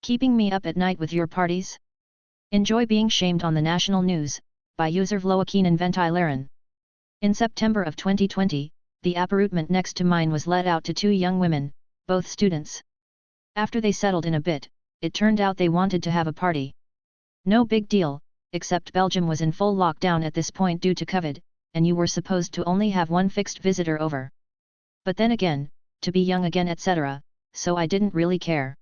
Keeping me up at night with your parties? Enjoy being shamed on the national news, by user Vloakinen Ventilaren. In September of 2020, the apartment next to mine was let out to two young women, both students. After they settled in a bit, it turned out they wanted to have a party. No big deal, except Belgium was in full lockdown at this point due to COVID, and you were supposed to only have one fixed visitor over. But then again, to be young again etc., so I didn't really care.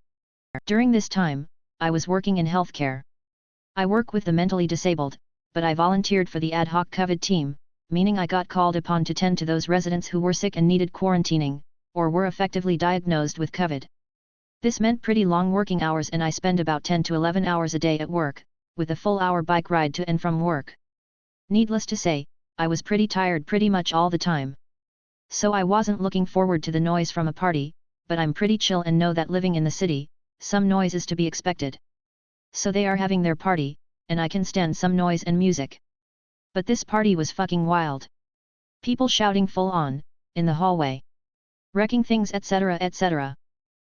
During this time, I was working in healthcare. I work with the mentally disabled, but I volunteered for the ad hoc COVID team, meaning I got called upon to tend to those residents who were sick and needed quarantining, or were effectively diagnosed with COVID. This meant pretty long working hours and I spend about 10 to 11 hours a day at work, with a full hour bike ride to and from work. Needless to say, I was pretty tired pretty much all the time. So I wasn't looking forward to the noise from a party, but I'm pretty chill and know that living in the city, some noise is to be expected. So they are having their party, and I can stand some noise and music. But this party was fucking wild. People shouting full on, in the hallway. Wrecking things etc. etc.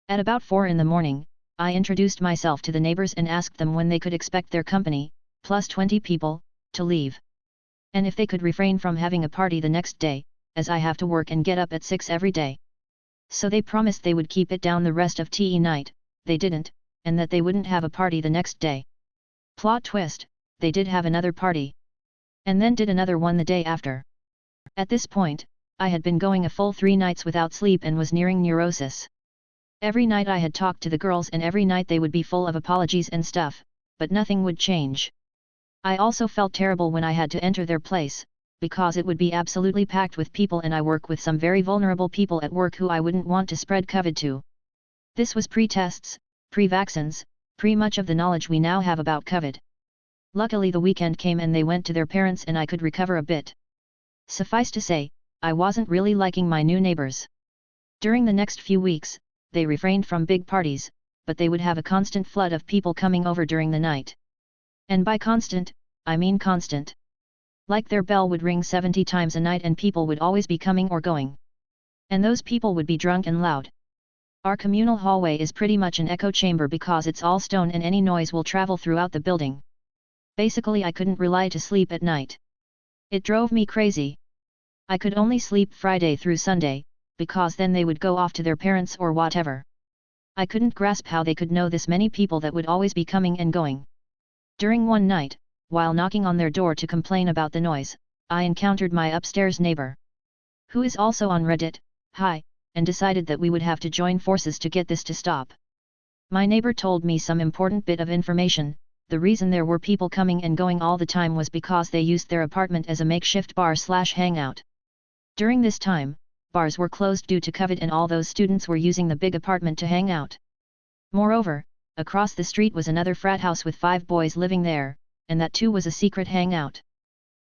At about 4 in the morning, I introduced myself to the neighbors and asked them when they could expect their company, plus 20 people, to leave. And if they could refrain from having a party the next day, as I have to work and get up at 6 every day. So they promised they would keep it down the rest of TE night, they didn't, and that they wouldn't have a party the next day. Plot twist, they did have another party. And then did another one the day after. At this point, I had been going a full 3 nights without sleep and was nearing neurosis. Every night I had talked to the girls and every night they would be full of apologies and stuff, but nothing would change. I also felt terrible when I had to enter their place, because it would be absolutely packed with people and I work with some very vulnerable people at work who I wouldn't want to spread COVID to. This was pre-tests, pre-vaccines, much of the knowledge we now have about COVID. Luckily the weekend came and they went to their parents and I could recover a bit. Suffice to say, I wasn't really liking my new neighbors. During the next few weeks, they refrained from big parties, but they would have a constant flood of people coming over during the night. And by constant, I mean constant. Like their bell would ring 70 times a night and people would always be coming or going. And those people would be drunk and loud. Our communal hallway is pretty much an echo chamber because it's all stone and any noise will travel throughout the building. Basically I couldn't rely to sleep at night. It drove me crazy. I could only sleep Friday through Sunday, because then they would go off to their parents or whatever. I couldn't grasp how they could know this many people that would always be coming and going. During one night, while knocking on their door to complain about the noise, I encountered my upstairs neighbor, who is also on Reddit, hi, and decided that we would have to join forces to get this to stop. My neighbor told me some important bit of information. The reason there were people coming and going all the time was because they used their apartment as a makeshift bar/hangout. During this time, bars were closed due to COVID and all those students were using the big apartment to hang out. Moreover, across the street was another frat house with 5 boys living there, and that too was a secret hangout.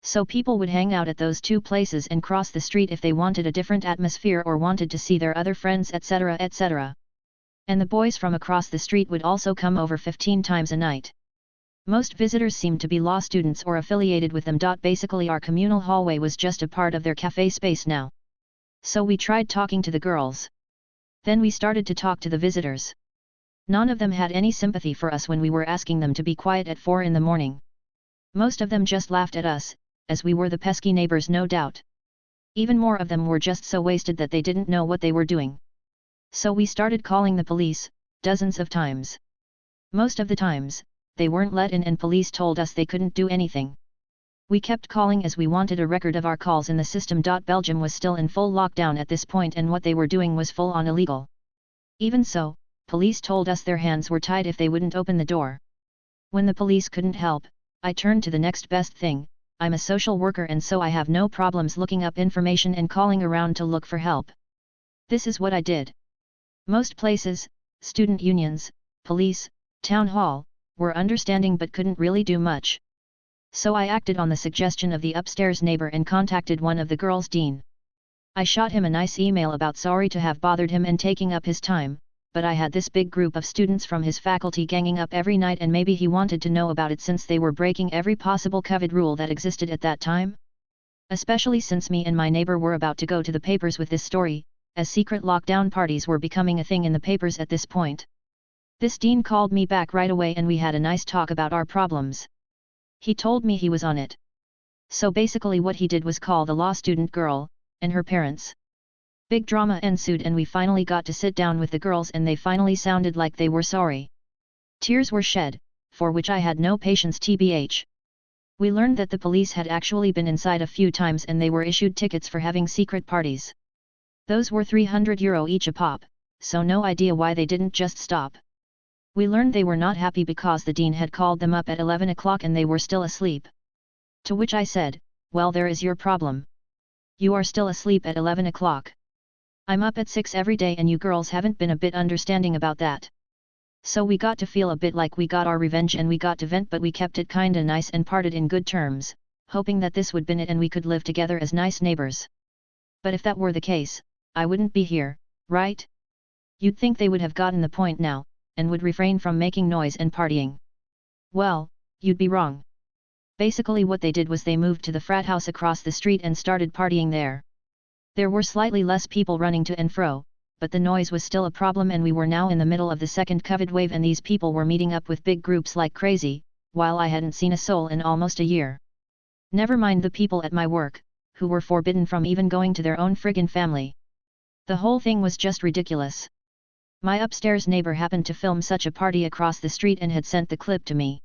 So people would hang out at those 2 places and cross the street if they wanted a different atmosphere or wanted to see their other friends etc. etc. And the boys from across the street would also come over 15 times a night. Most visitors seemed to be law students or affiliated with them. Basically our communal hallway was just a part of their cafe space now. So we tried talking to the girls. Then we started to talk to the visitors. None of them had any sympathy for us when we were asking them to be quiet at 4 in the morning. Most of them just laughed at us, as we were the pesky neighbors no doubt. Even more of them were just so wasted that they didn't know what they were doing. So we started calling the police, dozens of times. Most of the times, they weren't let in and police told us they couldn't do anything. We kept calling as we wanted a record of our calls in the system. Belgium was still in full lockdown at this point and what they were doing was full on illegal. Even so, police told us their hands were tied if they wouldn't open the door. When the police couldn't help, I turned to the next best thing. I'm a social worker and so I have no problems looking up information and calling around to look for help. This is what I did. Most places, student unions, police, town hall, were understanding but couldn't really do much. So I acted on the suggestion of the upstairs neighbor and contacted one of the girls' dean. I shot him a nice email about sorry to have bothered him and taking up his time, but I had this big group of students from his faculty ganging up every night and maybe he wanted to know about it since they were breaking every possible COVID rule that existed at that time. Especially since me and my neighbor were about to go to the papers with this story, as secret lockdown parties were becoming a thing in the papers at this point. This dean called me back right away and we had a nice talk about our problems. He told me he was on it. So basically what he did was call the law student girl, and her parents. Big drama ensued and we finally got to sit down with the girls and they finally sounded like they were sorry. Tears were shed, for which I had no patience tbh. We learned that the police had actually been inside a few times and they were issued tickets for having secret parties. Those were €300 each a pop, so no idea why they didn't just stop. We learned they were not happy because the dean had called them up at 11 o'clock and they were still asleep. To which I said, well, there is your problem. You are still asleep at 11 o'clock. I'm up at 6 every day and you girls haven't been a bit understanding about that. So we got to feel a bit like we got our revenge and we got to vent, but we kept it kinda nice and parted in good terms, hoping that this would been it and we could live together as nice neighbors. But if that were the case, I wouldn't be here, right? You'd think they would have gotten the point now, and would refrain from making noise and partying. Well, you'd be wrong. Basically what they did was they moved to the frat house across the street and started partying there. There were slightly less people running to and fro, but the noise was still a problem and we were now in the middle of the second COVID wave and these people were meeting up with big groups like crazy, while I hadn't seen a soul in almost a year. Never mind the people at my work, who were forbidden from even going to their own friggin' family. The whole thing was just ridiculous. My upstairs neighbor happened to film such a party across the street and had sent the clip to me.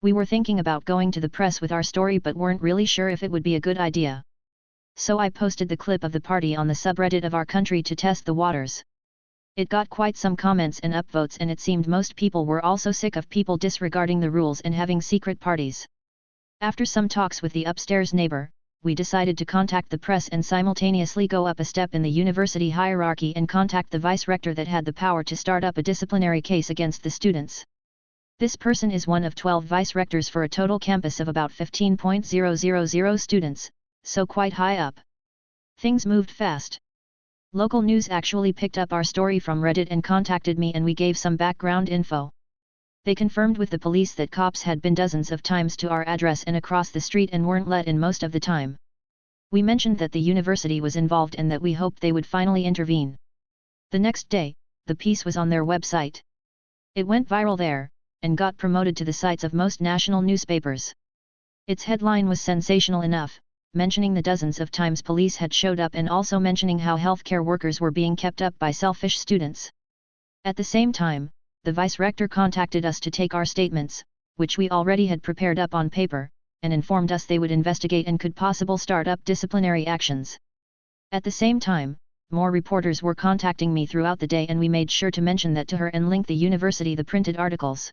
We were thinking about going to the press with our story but weren't really sure if it would be a good idea. So I posted the clip of the party on the subreddit of our country to test the waters. It got quite some comments and upvotes and it seemed most people were also sick of people disregarding the rules and having secret parties. After some talks with the upstairs neighbor, we decided to contact the press and simultaneously go up a step in the university hierarchy and contact the vice-rector that had the power to start up a disciplinary case against the students. This person is one of 12 vice-rectors for a total campus of about 15,000 students, so quite high up. Things moved fast. Local news actually picked up our story from Reddit and contacted me and we gave some background info. They confirmed with the police that cops had been dozens of times to our address and across the street and weren't let in most of the time. We mentioned that the university was involved and that we hoped they would finally intervene. The next day, the piece was on their website. It went viral there, and got promoted to the sites of most national newspapers. Its headline was sensational enough, mentioning the dozens of times police had showed up and also mentioning how healthcare workers were being kept up by selfish students. At the same time, the vice-rector contacted us to take our statements, which we already had prepared up on paper, and informed us they would investigate and could possibly start up disciplinary actions. At the same time, more reporters were contacting me throughout the day and we made sure to mention that to her and link the university the printed articles.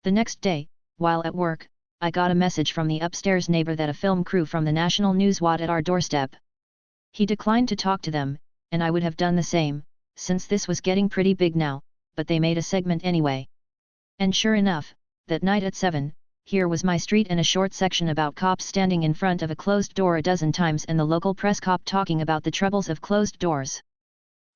The next day, while at work, I got a message from the upstairs neighbor that a film crew from the national news was at our doorstep. He declined to talk to them, and I would have done the same, since this was getting pretty big now, but they made a segment anyway. And sure enough, that night at 7, here was my street and a short section about cops standing in front of a closed door a dozen times and the local press cop talking about the troubles of closed doors.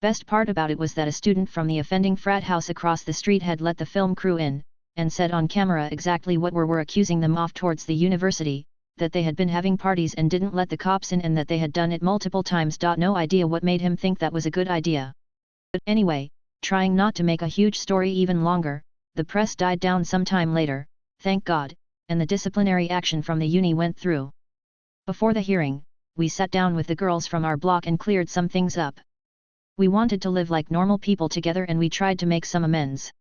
Best part about it was that a student from the offending frat house across the street had let the film crew in, and said on camera exactly what were accusing them of towards the university, that they had been having parties and didn't let the cops in and that they had done it multiple times. No idea what made him think that was a good idea. But anyway, trying not to make a huge story even longer, the press died down some time later, thank God, and the disciplinary action from the uni went through. Before the hearing, we sat down with the girls from our block and cleared some things up. We wanted to live like normal people together and we tried to make some amends.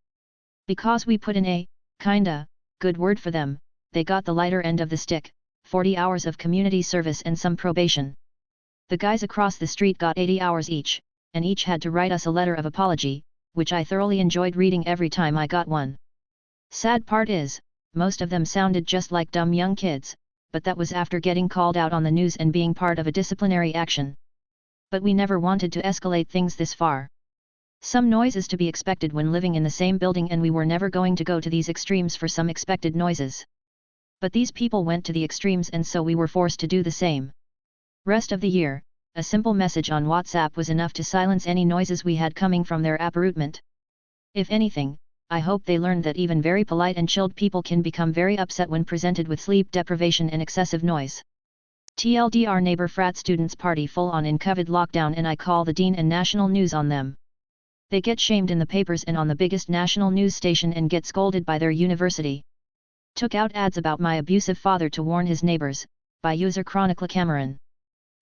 Because we put in a, kinda, good word for them, they got the lighter end of the stick, 40 hours of community service and some probation. The guys across the street got 80 hours each, and each had to write us a letter of apology, which I thoroughly enjoyed reading every time I got one. Sad part is, most of them sounded just like dumb young kids, but that was after getting called out on the news and being part of a disciplinary action. But we never wanted to escalate things this far. Some noise is to be expected when living in the same building and we were never going to go to these extremes for some expected noises. But these people went to the extremes and so we were forced to do the same. Rest of the year, a simple message on WhatsApp was enough to silence any noises we had coming from their uprootment. If anything, I hope they learned that even very polite and chilled people can become very upset when presented with sleep deprivation and excessive noise. TLDR neighbor frat students party full on in COVID lockdown and I call the dean and national news on them. They get shamed in the papers and on the biggest national news station and get scolded by their university. Took out ads about my abusive father to warn his neighbors, by user Chronicla Cameron.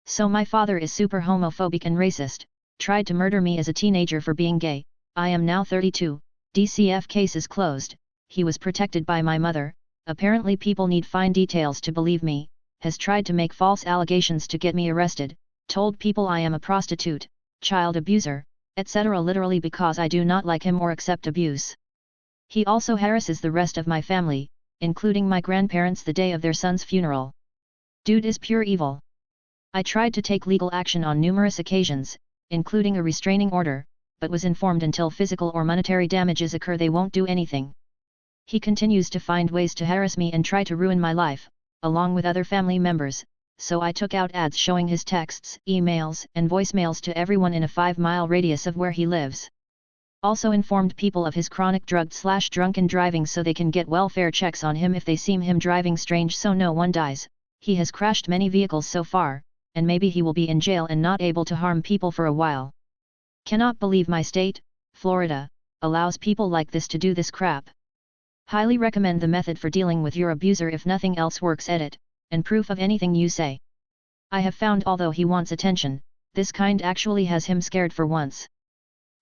So my father is super homophobic and racist, tried to murder me as a teenager for being gay. I am now 32, DCF case is closed. He was protected by my mother, apparently people need fine details to believe me, has tried to make false allegations to get me arrested, told people I am a prostitute, child abuser, etc. literally because I do not like him or accept abuse. He also harasses the rest of my family, including my grandparents the day of their son's funeral. Dude is pure evil. I tried to take legal action on numerous occasions, including a restraining order, but was informed until physical or monetary damages occur they won't do anything. He continues to find ways to harass me and try to ruin my life, along with other family members, so I took out ads showing his texts, emails, and voicemails to everyone in a 5-mile radius of where he lives. Also informed people of his chronic drugged/drunken driving so they can get welfare checks on him if they see him driving strange so no one dies. He has crashed many vehicles so far, and maybe he will be in jail and not able to harm people for a while. Cannot believe my state, Florida, allows people like this to do this crap. Highly recommend the method for dealing with your abuser if nothing else works. Edit, and proof of anything you say. I have found although he wants attention, this kind actually has him scared for once.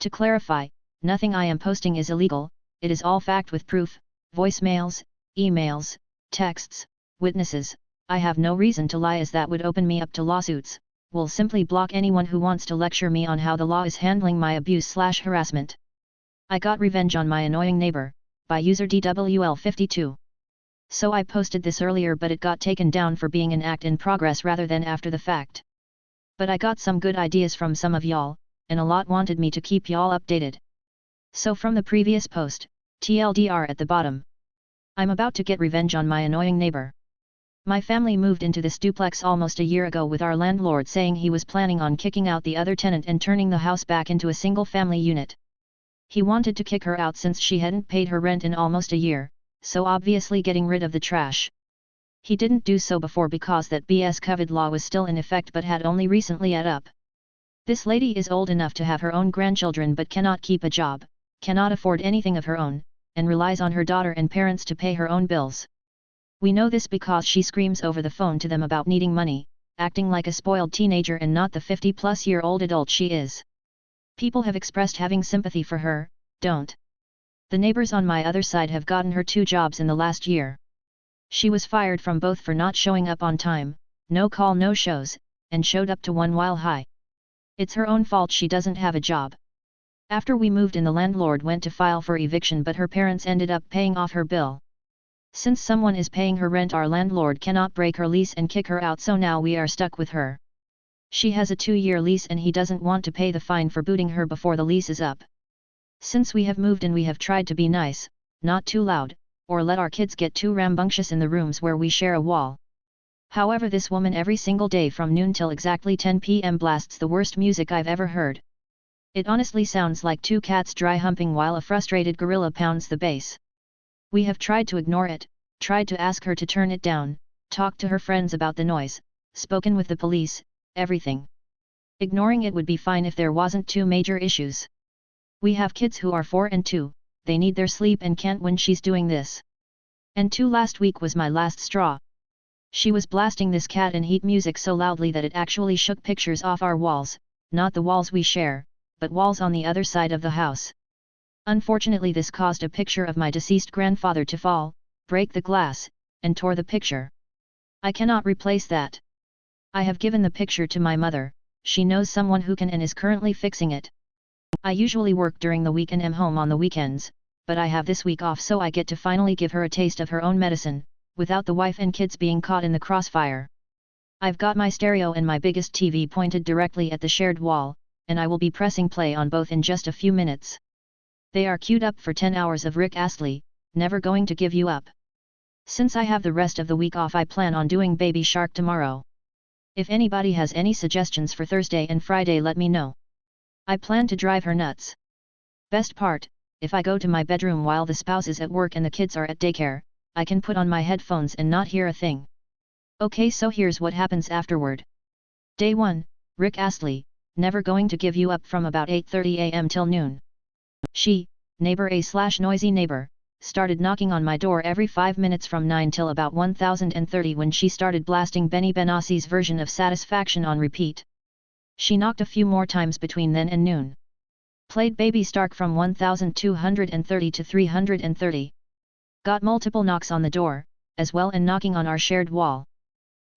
To clarify, nothing I am posting is illegal, it is all fact with proof, voicemails, emails, texts, witnesses. I have no reason to lie as that would open me up to lawsuits. Will simply block anyone who wants to lecture me on how the law is handling my abuse/harassment. I got revenge on my annoying neighbor, by user DWL52. So I posted this earlier but it got taken down for being an act in progress rather than after the fact. But I got some good ideas from some of y'all, and a lot wanted me to keep y'all updated. So from the previous post, TLDR at the bottom. I'm about to get revenge on my annoying neighbor. My family moved into this duplex almost a year ago with our landlord saying he was planning on kicking out the other tenant and turning the house back into a single-family unit. He wanted to kick her out since she hadn't paid her rent in almost a year, so obviously getting rid of the trash. He didn't do so before because that BS COVID law was still in effect but had only recently added up. This lady is old enough to have her own grandchildren but cannot keep a job, cannot afford anything of her own, and relies on her daughter and parents to pay her own bills. We know this because she screams over the phone to them about needing money, acting like a spoiled teenager and not the 50-plus-year-old adult she is. People have expressed having sympathy for her, don't. The neighbors on my other side have gotten her 2 jobs in the last year. She was fired from both for not showing up on time, no call no shows, and showed up to one while high. It's her own fault she doesn't have a job. After we moved in the landlord went to file for eviction but her parents ended up paying off her bill. Since someone is paying her rent our landlord cannot break her lease and kick her out so now we are stuck with her. She has a 2-year lease and he doesn't want to pay the fine for booting her before the lease is up. Since we have moved in we have tried to be nice, not too loud, or let our kids get too rambunctious in the rooms where we share a wall. However this woman every single day from noon till exactly 10 p.m. blasts the worst music I've ever heard. It honestly sounds like 2 cats dry humping while a frustrated gorilla pounds the bass. We have tried to ignore it, tried to ask her to turn it down, talked to her friends about the noise, spoken with the police, everything. Ignoring it would be fine if there wasn't 2 major issues. We have kids who are 4 and 2, they need their sleep and can't when she's doing this. And 2 last week was my last straw. She was blasting this cat and heat music so loudly that it actually shook pictures off our walls, not the walls we share, but walls on the other side of the house. Unfortunately this caused a picture of my deceased grandfather to fall, break the glass, and tore the picture. I cannot replace that. I have given the picture to my mother, she knows someone who can and is currently fixing it. I usually work during the week and am home on the weekends, but I have this week off so I get to finally give her a taste of her own medicine, without the wife and kids being caught in the crossfire. I've got my stereo and my biggest TV pointed directly at the shared wall, and I will be pressing play on both in just a few minutes. They are queued up for 10 hours of Rick Astley, Never Going to Give You Up. Since I have the rest of the week off I plan on doing Baby Shark tomorrow. If anybody has any suggestions for Thursday and Friday let me know. I plan to drive her nuts. Best part, if I go to my bedroom while the spouse is at work and the kids are at daycare, I can put on my headphones and not hear a thing. Okay, so here's what happens afterward. Day 1, Rick Astley, Never Going to Give You Up from about 8:30 a.m. till noon. She, neighbor A/noisy neighbor, started knocking on my door every 5 minutes from 9 till about 1030 when she started blasting Benny Benassi's version of Satisfaction on repeat. She knocked a few more times between then and noon. Played Baby Stark from 1230 to 330. Got multiple knocks on the door, as well and knocking on our shared wall.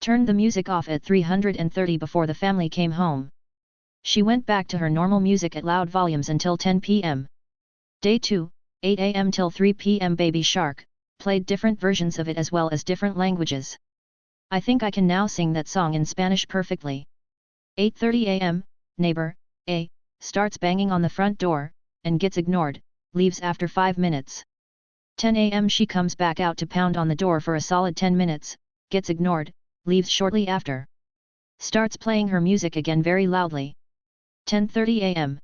Turned the music off at 330 before the family came home. She went back to her normal music at loud volumes until 10 p.m. Day 2, 8 a.m. till 3 p.m. Baby Shark, played different versions of it as well as different languages. I think I can now sing that song in Spanish perfectly. 8:30 a.m., neighbor, A, starts banging on the front door, and gets ignored, leaves after 5 minutes. 10 a.m. she comes back out to pound on the door for a solid 10 minutes, gets ignored, leaves shortly after. Starts playing her music again very loudly. 10:30 a.m.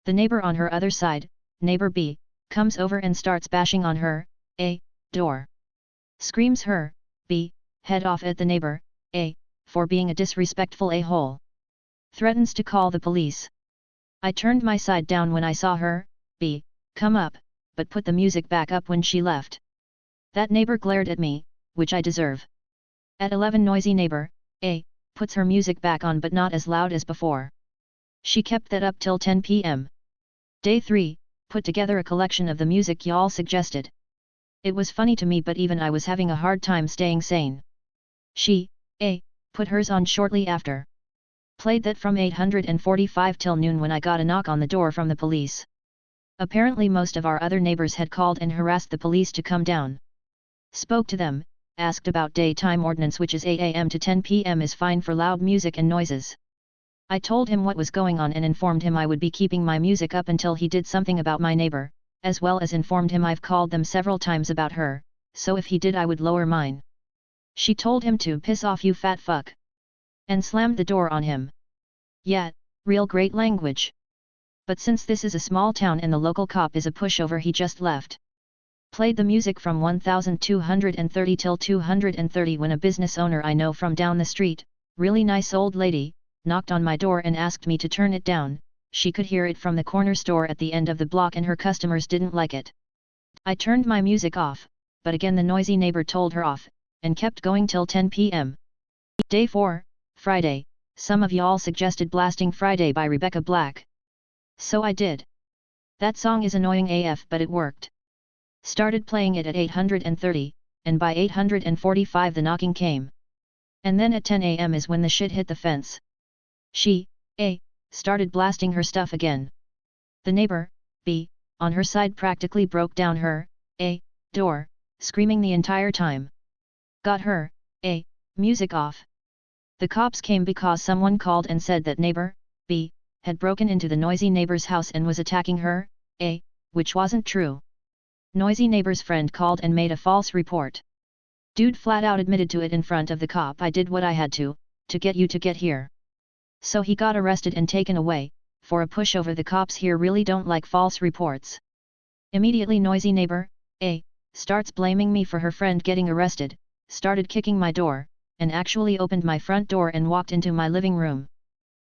The neighbor on her other side, neighbor B, comes over and starts bashing on her, A, door. Screams her, B, head off at the neighbor, A, for being a disrespectful a-hole. Threatens to call the police. I turned my side down when I saw her, B, come up, but put the music back up when she left. That neighbor glared at me, which I deserve. At 11 noisy neighbor, A, puts her music back on but not as loud as before. She kept that up till 10 p.m. Day 3, put together a collection of the music y'all suggested. It was funny to me but even I was having a hard time staying sane. She, A, put hers on shortly after. Played that from 8:45 till noon when I got a knock on the door from the police. Apparently most of our other neighbors had called and harassed the police to come down. Spoke to them, asked about daytime ordinance which is 8 a.m. to 10 p.m. is fine for loud music and noises. I told him what was going on and informed him I would be keeping my music up until he did something about my neighbor, as well as informed him I've called them several times about her, so if he did I would lower mine. She told him to piss off you fat fuck. And slammed the door on him. Yeah, real great language. But since this is a small town and the local cop is a pushover he just left. Played the music from 1230 till 230 when a business owner I know from down the street, really nice old lady, knocked on my door and asked me to turn it down. She could hear it from the corner store at the end of the block and her customers didn't like it. I turned my music off, but again the noisy neighbor told her off, and kept going till 10 p.m. Day 4, Friday, some of y'all suggested Blasting Friday by Rebecca Black. So I did. That song is annoying AF but it worked. Started playing it at 830, and by 845 the knocking came. And then at 10 a.m. is when the shit hit the fence. She, A, started blasting her stuff again. The neighbor, B, on her side practically broke down her, A, door, screaming the entire time. Got her, A, music off. The cops came because someone called and said that neighbor, B, had broken into the noisy neighbor's house and was attacking her, A, which wasn't true. Noisy neighbor's friend called and made a false report. Dude flat out admitted to it in front of the cop. I did what I had to get you to get here. So he got arrested and taken away, for a pushover. The cops here really don't like false reports. Immediately noisy neighbor, A, starts blaming me for her friend getting arrested, started kicking my door, and actually opened my front door and walked into my living room.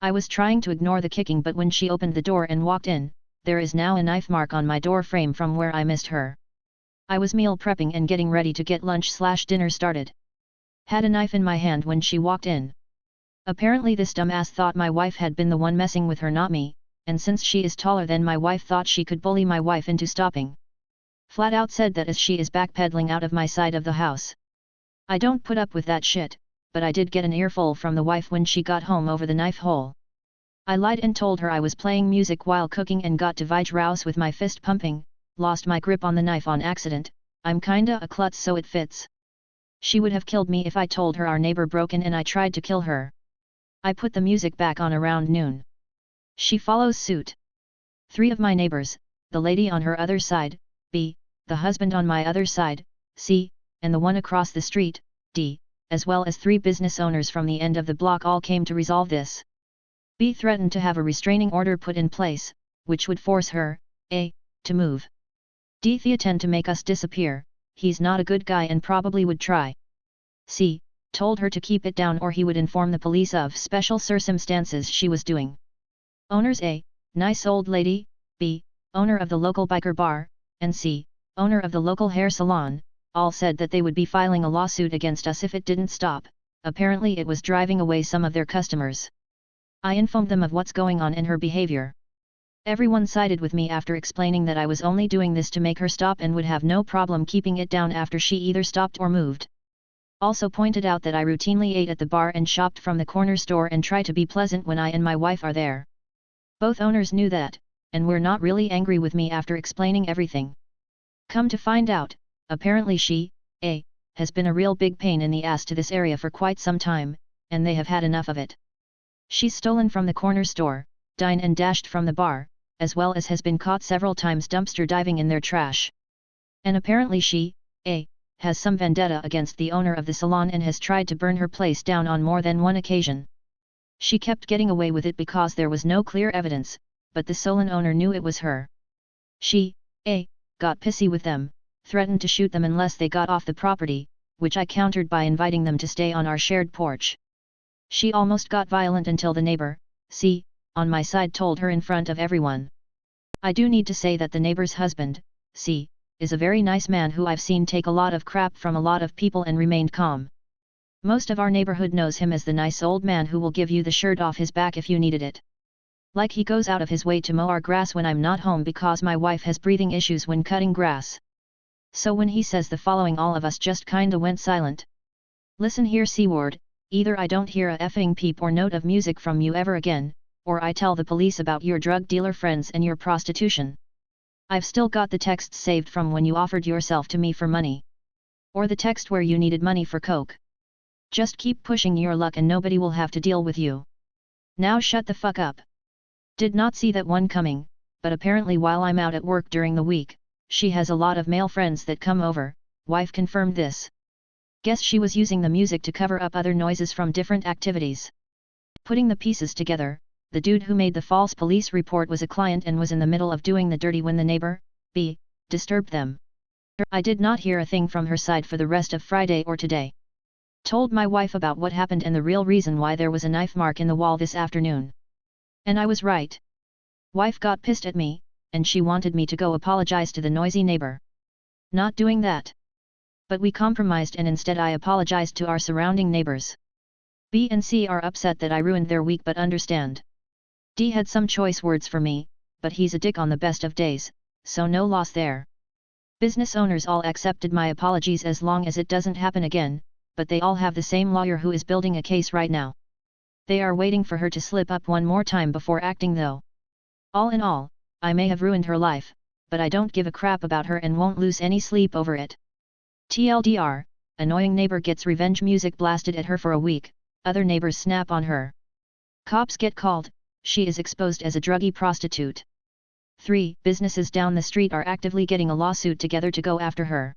I was trying to ignore the kicking but when she opened the door and walked in, there is now a knife mark on my door frame from where I missed her. I was meal prepping and getting ready to get lunch/dinner started. Had a knife in my hand when she walked in. Apparently this dumbass thought my wife had been the one messing with her, not me, and since she is taller than my wife thought she could bully my wife into stopping. Flat out said that as she is backpedaling out of my side of the house. I don't put up with that shit, but I did get an earful from the wife when she got home over the knife hole. I lied and told her I was playing music while cooking and got to vige rouse with my fist pumping, lost my grip on the knife on accident. I'm kinda a klutz so it fits. She would have killed me if I told her our neighbor broke in and I tried to kill her. I put the music back on around noon. She follows suit. 3 of my neighbors, the lady on her other side, B, the husband on my other side, C, and the one across the street, D, as well as 3 business owners from the end of the block all came to resolve this. B threatened to have a restraining order put in place, which would force her, A, to move. D threatened to make us disappear. He's not a good guy and probably would try. C, told her to keep it down or he would inform the police of special circumstances she was doing. Owners A, nice old lady, B, owner of the local biker bar, and C, owner of the local hair salon, all said that they would be filing a lawsuit against us if it didn't stop. Apparently it was driving away some of their customers. I informed them of what's going on in her behavior. Everyone sided with me after explaining that I was only doing this to make her stop and would have no problem keeping it down after she either stopped or moved. Also pointed out that I routinely ate at the bar and shopped from the corner store and try to be pleasant when I and my wife are there. Both owners knew that, and were not really angry with me after explaining everything. Come to find out, apparently she, A, has been a real big pain in the ass to this area for quite some time, and they have had enough of it. She's stolen from the corner store, dined and dashed from the bar, as well as has been caught several times dumpster diving in their trash. And apparently she, A, has some vendetta against the owner of the salon and has tried to burn her place down on more than one occasion. She kept getting away with it because there was no clear evidence, but the salon owner knew it was her. She, A, got pissy with them, threatened to shoot them unless they got off the property, which I countered by inviting them to stay on our shared porch. She almost got violent until the neighbor, C, on my side told her in front of everyone. I do need to say that the neighbor's husband, C, is a very nice man who I've seen take a lot of crap from a lot of people and remained calm. Most of our neighborhood knows him as the nice old man who will give you the shirt off his back if you needed it. Like he goes out of his way to mow our grass when I'm not home because my wife has breathing issues when cutting grass. So when he says the following, all of us just kinda went silent. Listen here, C-word, either I don't hear a effing peep or note of music from you ever again, or I tell the police about your drug dealer friends and your prostitution. I've still got the texts saved from when you offered yourself to me for money. Or the text where you needed money for coke. Just keep pushing your luck and nobody will have to deal with you. Now shut the fuck up. Did not see that one coming, but apparently while I'm out at work during the week, she has a lot of male friends that come over, wife confirmed this. Guess she was using the music to cover up other noises from different activities. Putting the pieces together, the dude who made the false police report was a client and was in the middle of doing the dirty when the neighbor, B, disturbed them. I did not hear a thing from her side for the rest of Friday or today. Told my wife about what happened and the real reason why there was a knife mark in the wall this afternoon. And I was right. Wife got pissed at me, and she wanted me to go apologize to the noisy neighbor. Not doing that. But we compromised and instead I apologized to our surrounding neighbors. B and C are upset that I ruined their week but understand. D had some choice words for me, but he's a dick on the best of days, so no loss there. Business owners all accepted my apologies as long as it doesn't happen again, but they all have the same lawyer who is building a case right now. They are waiting for her to slip up one more time before acting though. All in all, I may have ruined her life, but I don't give a crap about her and won't lose any sleep over it. TLDR, annoying neighbor gets revenge music blasted at her for a week, other neighbors snap on her. Cops get called, she is exposed as a druggie prostitute. 3. Businesses down the street are actively getting a lawsuit together to go after her.